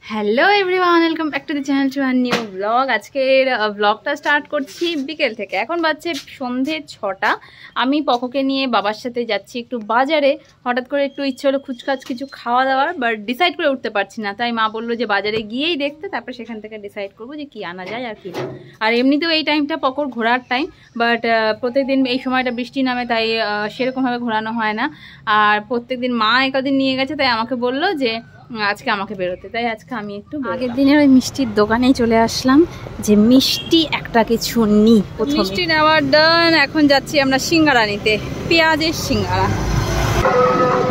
Hello everyone, welcome back to the channel to a new blog. আজকের ব্লগটা start করছি বিকেল থেকে। এখন বাজছে সন্ধে 6টা। আমি পকোকে নিয়ে বাবার সাথে যাচ্ছি একটু বাজারে। হঠাৎ করে একটু ইচ্ছে হলো খুচকাচ কিছু খাওয়া দাওয়ার, বাট ডিসাইড করে উঠতে পারছি না। তাই মা বললো যে বাজারে গিয়েই দেখতে, তারপর সেখান থেকে ডিসাইড করবো যে কি আনা যায় আর কি না। আর এমনিতেও এই টাইমটা পকোর ঘোরার টাইম, বাট প্রত্যেকদিন এই সময়টা বৃষ্টি নামে, তাই সেরকমভাবে ঘোরানো হয় না। আর প্রত্যেকদিন মা একদিন নিয়ে গেছে, তাই আমাকে বললো যে আজকে আমাকে বেরোতে, তাই আজকে আমি একটু আগের দিনের ওই মিষ্টির দোকানেই চলে আসলাম যে মিষ্টি একটা কিছু নিই। মিষ্টি নেওয়ার ডান, এখন যাচ্ছি আমরা সিঙ্গারা নিতে, পেঁয়াজের সিঙ্গারা।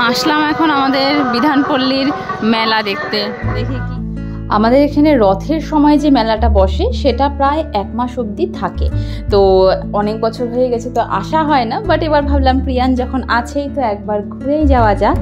আসলাম এখন আমাদের বিধানপল্লীর মেলা দেখতে। দেখি কি আমাদের এখানে রথের সময় যে মেলাটা বসে সেটা প্রায় 1 মাস অবধি থাকে। তো অনেক বছর হয়ে গেছে তো আসা হয় না, বাট এবার ভাবলাম প্রিয়ান যখন আছেই তো একবার ঘুরেই যাওয়া যাক।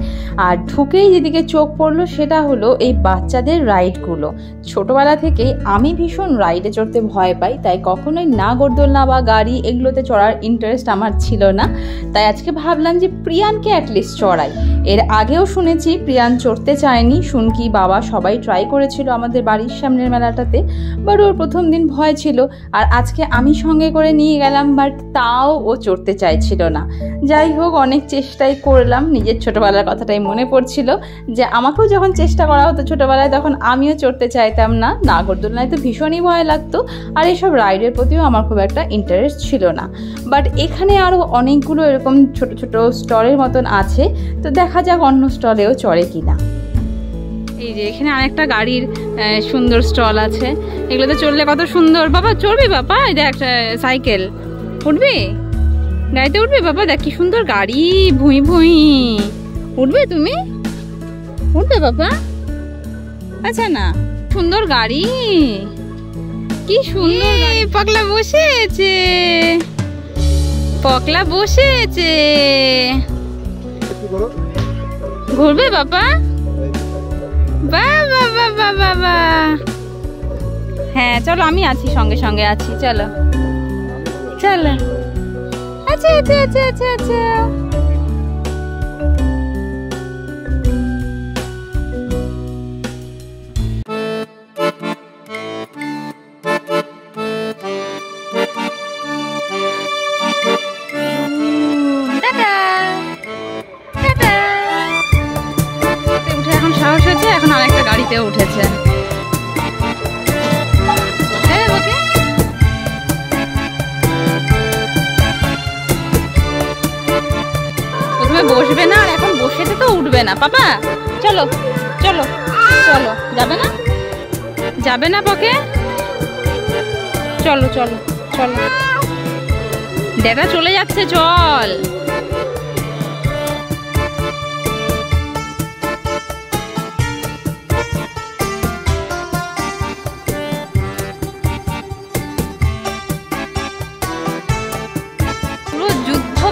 আর ঢুকেই যেদিকে চোখ পড়লো সেটা হলো এই বাচ্চাদের রাইডগুলো। ছোটোবেলা থেকেই আমি ভীষণ রাইডে চড়তে ভয় পাই, তাই কখনোই নাগরদোলনা বা গাড়ি এগুলোতে চড়ার ইন্টারেস্ট আমার ছিল না। তাই আজকে ভাবলাম যে প্রিয়ানকে অ্যাটলিস্ট চড়াই। এর আগেও শুনেছি প্রিয়ান চড়তে চায়নি, শুনকি বাবা সবাই ট্রাই করেছিল আমাদের বাড়ির সামনের মেলাটাতে, বাট ওর প্রথম দিন ভয় ছিল। আর আজকে আমি সঙ্গে করে নিয়ে গেলাম, বাট তাও ও চড়তে চাইছিল না। যাই হোক, অনেক চেষ্টাই করলাম। নিজের ছোটোবেলার কথাটাই মনে পড়ছিল যে আমাকেও যখন চেষ্টা করা হতো ছোটোবেলায়, তখন আমিও চড়তে চাইতাম না। নাগরদোলনায় তো ভীষণই ভয় লাগতো, আর এইসব রাইডের প্রতিও আমার খুব একটা ইন্টারেস্ট ছিল না। বাট এখানে আরও অনেকগুলো এরকম ছোট ছোট স্টলের মতন আছে, তো দেখা যাক অন্য স্টলেও চড়ে কিনা। এই যে এখানে আরেকটা গাড়ির সুন্দর স্টল আছে, এগুলোতে চললে কত সুন্দর। বাবা চড়বি? বাবা এই দেখ একটা সাইকেল, উঠবি? গাড়িতে উঠবি? বাবা দেখ কি সুন্দর গাড়ি, ভুঁই ভুঁই। উঠবে তুমি? উঠবে বাবা? আচ্ছা না, সুন্দর গাড়ি, কি সুন্দর। পকলা বসেছে, পকলা বসেছে। ঘুরবে বাবা? বাবা বাবা বাবা, হ্যাঁ চলো, আমি আছি, সঙ্গে সঙ্গে আছি, চলো চলো। আচ্ছা আচ্ছা আচ্ছা আচ্ছা আচ্ছা। সাহস হয়েছে, এখন আরেকটা গাড়িতে উঠেছে। প্রথমে বসবে না, আর এখন বসেতে তো উঠবে না। পাপা চলো চলো চলো, যাবে না? যাবে না পকে? চলো চলো চলো, ডেটা চলে যাচ্ছে, চল।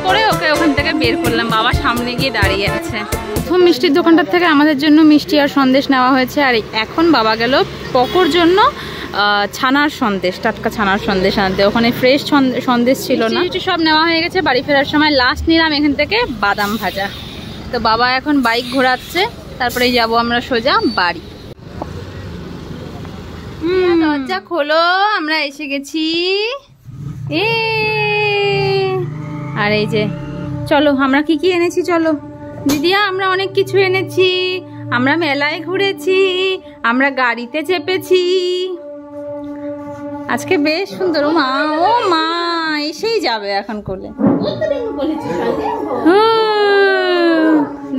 করে ওকে ওখান থেকে বের করলাম, বাবা সামনে গিয়ে দাঁড়িয়ে আছে। প্রথম মিষ্টির দোকানটার থেকে আমাদের জন্য মিষ্টি আর সন্দেশ নেওয়া হয়েছে, আর এখন বাবা গেল পকোর জন্য ছানার সন্দেশ, টাটকা ছানার সন্দেশ আনতে। ওখানে ফ্রেশ সন্দেশ ছিল না। সব নেওয়া হয়ে গেছে। বাড়ি ফেরার সময় লাস্ট নিলাম এখান থেকে বাদাম ভাজা। তো বাবা এখন বাইক ঘোরাচ্ছে, তারপরেই যাব আমরা সোজা বাড়ি। দরজা খোলো, আমরা এসে গেছি। আর এই যে চলো, আমরা কি কি এনেছি চলো দিদিয়া। আমরা অনেক কিছু এনেছি, আমরা মেলায় ঘুরেছি, আমরা গাড়িতে চেপেছি। আজকে বেশ সুন্দর। ও মা, ও মা এসেই যাবে এখন কোলে।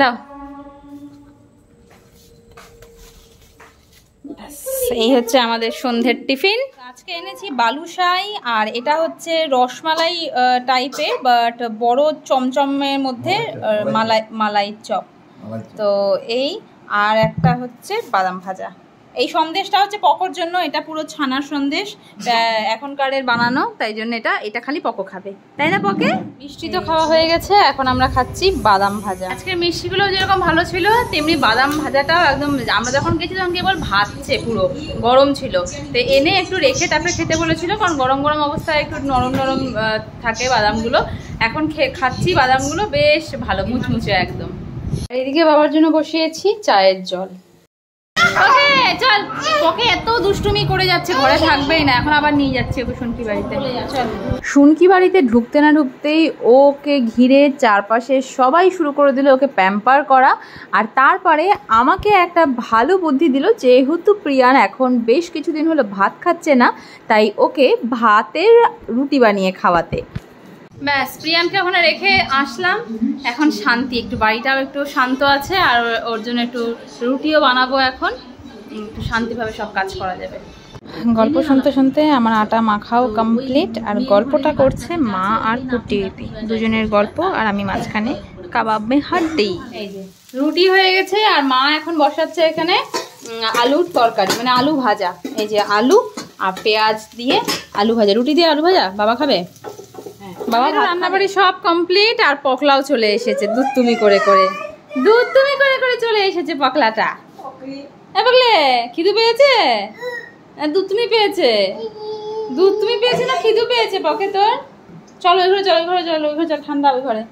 দাও, এই হচ্ছে আমাদের সন্ধ্যের টিফিন। আজকে এনেছি বালুশাই, আর এটা হচ্ছে রসমালাই টাইপের, বাট বড় চমচমের মধ্যে মালাই চপ। তো এই, আর একটা হচ্ছে বাদাম ভাজা। এই সন্দেশটা হচ্ছে পকোর জন্য, এটা পুরো ছানার সন্দেশ, এখনকারের বানানো, তাই জন্য এটা খালি পকো খাবে, তাই না পকে? মিষ্টি তো খাওয়া হয়ে গেছে, এখন আমরা খাচ্ছি বাদাম ভাজা। আজকের মিষ্টিগুলো যেরকম ভালো ছিল, তেমনি বাদাম ভাজাটাও একদম, আমরা যখন গেছিলাম কেবল ভাজছে, পুরো গরম ছিল। তো এনে একটু রেখে তারপরে খেতে বলেছিল, কারণ গরম গরম অবস্থায় একটু নরম নরম থাকে বাদামগুলো। এখন খাচ্ছি বাদামগুলো, বেশ ভালো মুচমুচে একদম। এদিকে বাবার জন্য বসিয়েছি চায়ের জল। ওকে চল। ওকে এত দুষ্টুমি করে যাচ্ছে, ঘরে থাকবেই না, এখন আবার নিয়ে যাচ্ছে ওকে শুনকি বাড়িতে। শুনকি বাড়িতে ঢুকতে না ঢুকতেই ওকে ঘিরে চারপাশে সবাই শুরু করে দিল ওকে প্যাম্পার করা। আর তারপরে আমাকে একটা ভালো বুদ্ধি দিল, যেহেতু প্রিয়ান এখন বেশ কিছুদিন হলো ভাত খাচ্ছে না, তাই ওকে ভাতের রুটি বানিয়ে খাওয়াতে। ব্যাস, প্রিয়ানকে ওখানে রেখে আসলাম, এখন শান্তি, একটু বাড়িটাও একটু শান্ত আছে, আর ওর জন্য একটু রুটিও বানাবো, এখন একটু শান্তিভাবে সব কাজ করা যাবে। গল্প শুনতে শুনতে আমার আটা মাখাও কমপ্লিট, আর গল্পটা করছে মা আর কুটিপি, দুজনের গল্প, আর আমি মাঝখানে কাবাব মে হাড্ডি। এই যে রুটি হয়ে গেছে, আর মা এখন বসাচ্ছে এখানে আলুর তরকারি, মানে আলু ভাজা। এই যে আলু আর পেঁয়াজ দিয়ে আলু ভাজা, রুটি দিয়ে আলু ভাজা বাবা খাবে। বাবা রান্নাবাড়ি সব কমপ্লিট, আর পকলাও চলে এসেছে, দুধ তুমি করে করে চলে এসেছে পকলাটা। বললে খিদু পেয়েছে, দুধ তুমি পেয়েছে, দুধ তুমি পেয়েছে না খিদু পেয়েছে পকে তোর? চলো ওই ঘরে, চলো ওই ঘরে, চলো ওই ঘরে, চল, ঠান্ডা ওই ঘরে।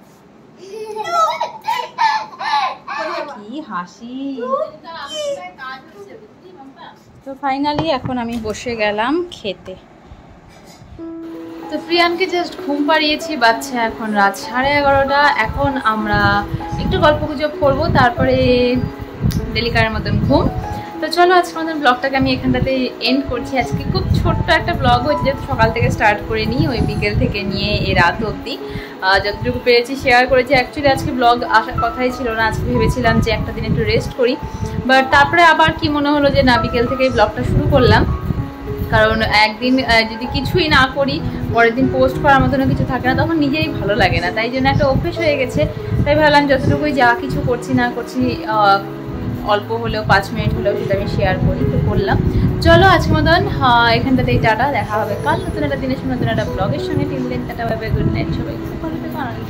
কি হাসি। তো ফাইনালি এখন আমি বসে গেলাম খেতে। তো প্রিয়ানকে জাস্ট ঘুম পাড়িয়েছি, বাচ্চা এখন রাত 11:30। এখন আমরা একটু গল্প গুজব করবো, তারপরে ডেলিকারের মতন ঘুম। তো চলো আজকের মতন ব্লগটাকে আমি এখানটাতে এন্ড করছি। আজকে খুব ছোট্ট একটা ব্লগ হয়েছে, যেহেতু সকাল থেকে স্টার্ট করে নিই, ওই বিকেল থেকে নিয়ে এই রাত অবধি যতটুকু পেরেছি শেয়ার করেছি। অ্যাকচুয়ালি আজকে ব্লগ আসার কথাই ছিল না, আজকে ভেবেছিলাম যে একটা দিন একটু রেস্ট করি, বাট তারপরে আবার কি মনে হলো যে না, বিকেল থেকেই ব্লগটা শুরু করলাম, কারণ একদিন যদি কিছুই না করি, পরের দিন পোস্ট করার মতনও কিছু থাকে না, তখন নিজেরই ভালো লাগে না, তাই জন্য একটা অভ্যেস হয়ে গেছে। তাই ভাবলাম যতটুকুই যা কিছু করছি না করছি, অল্প হলেও 5 মিনিট হলেও সেটা আমি শেয়ার করি, তো করলাম। চলো আজকের মতন এখানটাতেই টাটা, দেখা হবে কাল নতুন একটা দিনের সঙ্গে নতুন একটা ব্লগের সঙ্গে। Till then tata, bye bye, good night, সবাই খুব ভালো থেকো, আনন্দ